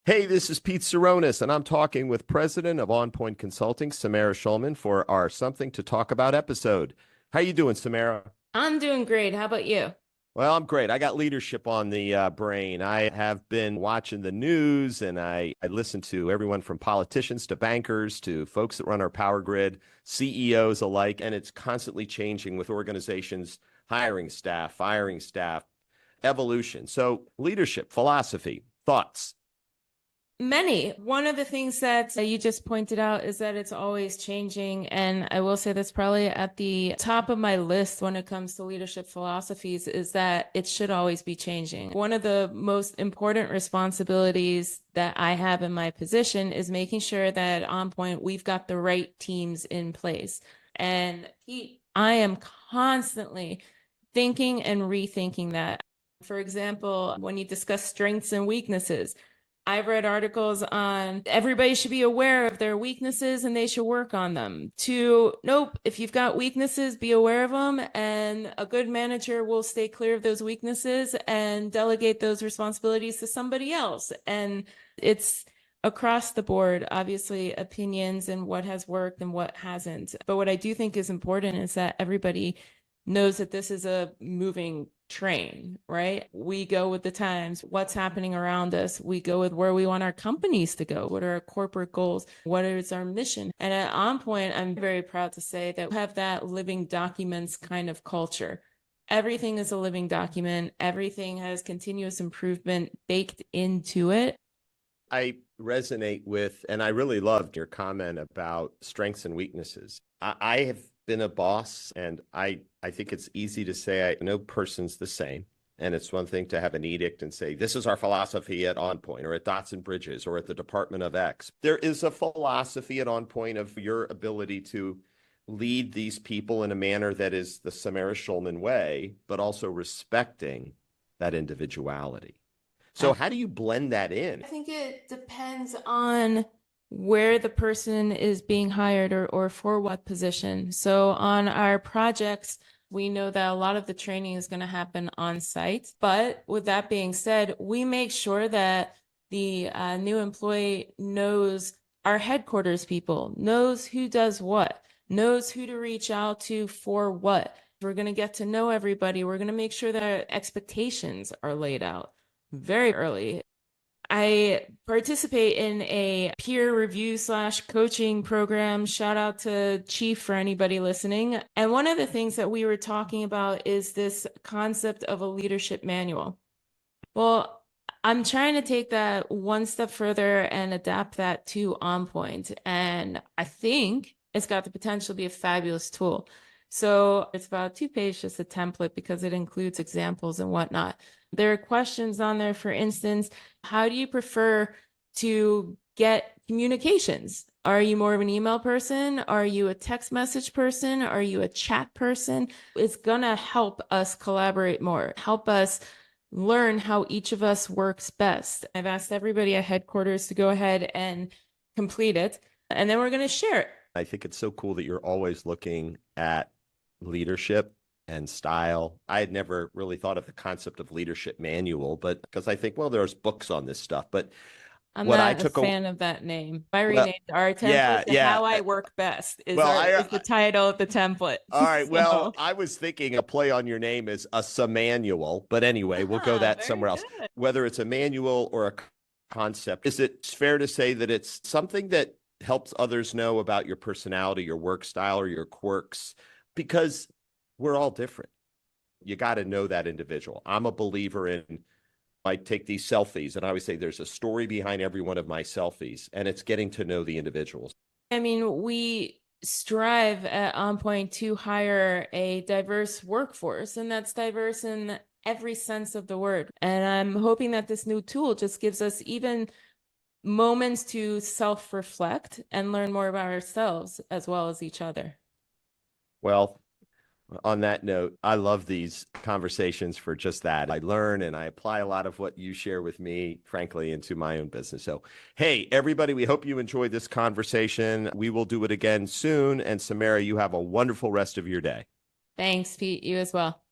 Hey, this is Pete Saronis, and I'm talking with President of On Point Consulting, Samara Schulman, for our Something to Talk About episode. How you doing, Samara? I'm doing great. How about you? Well, I'm great. I got leadership on the brain. I have been watching the news, and I listen to everyone from politicians to bankers to folks that run our power grid, CEOs alike, and it's constantly changing with organizations hiring staff, firing staff, evolution. So, leadership, philosophy, thoughts. Many. One of the things that you just pointed out is that it's always changing. And I will say that's probably at the top of my list when it comes to leadership philosophies is that it should always be changing. One of the most important responsibilities that I have in my position is making sure that on point we've got the right teams in place. And I am constantly thinking and rethinking that. For example, when you discuss strengths and weaknesses, I've read articles on everybody should be aware of their weaknesses and they should work on them. To nope, if you've got weaknesses, be aware of them. And a good manager will stay clear of those weaknesses and delegate those responsibilities to somebody else. And it's across the board, obviously, opinions and what has worked and what hasn't. But what I do think is important is that everybody knows that this is a moving train, right? We go with the times, what's happening around us. We go with where we want our companies to go. What are our corporate goals? What is our mission? And at On Point, I'm very proud to say that we have that living documents kind of culture. Everything is a living document. Everything has continuous improvement baked into it. I resonate with, and I really loved your comment about strengths and weaknesses. I have been a boss, and I think it's easy to say no person's the same. And it's one thing to have an edict and say, this is our philosophy at On Point or at Dots and Bridges or at the Department of X. There is a philosophy at On Point of your ability to lead these people in a manner that is the Samara Schulman way, but also respecting that individuality. So how do you blend that in? I think it depends on where the person is being hired or for what position. So on our projects, we know that a lot of the training is going to happen on site. But with that being said, we make sure that the new employee knows our headquarters people, knows who does what, knows who to reach out to for what. We're going to get to know everybody. We're going to make sure that our expectations are laid out very early. I participate in a peer review / coaching program. Shout out to Chief for anybody listening. And one of the things that we were talking about is this concept of a leadership manual. Well, I'm trying to take that one step further and adapt that to On Point. And I think it's got the potential to be a fabulous tool. So it's about 2 pages, just a template because it includes examples and whatnot. There are questions on there, for instance, how do you prefer to get communications? Are you more of an email person? Are you a text message person? Are you a chat person? It's going to help us collaborate more, help us learn how each of us works best. I've asked everybody at headquarters to go ahead and complete it, and then we're going to share it. I think it's so cool that you're always looking at leadership and style. I had never really thought of the concept of leadership manual, but because I think, well, there's books on this stuff. But I'm what I not a took fan of that name. I well, renamed our template yeah, to yeah. How I Work Best is Well, is the title of the template. all right. Well, So, I was thinking a play on your name is a manual, but anyway, we'll go that very somewhere else. good. Whether it's a manual or a concept, is it fair to say that it's something that helps others know about your personality, your work style, or your quirks? Because we're all different. You got to know that individual. I'm a believer in, I take these selfies and I always say there's a story behind every one of my selfies, and it's getting to know the individuals. I mean, we strive at On Point to hire a diverse workforce, and that's diverse in every sense of the word. And I'm hoping that this new tool just gives us even moments to self-reflect and learn more about ourselves as well as each other. Well, on that note, I love these conversations for just that. I learn and I apply a lot of what you share with me, frankly, into my own business. So, hey, everybody, we hope you enjoyed this conversation. We will do it again soon. And Samara, you have a wonderful rest of your day. Thanks, Pete. You as well.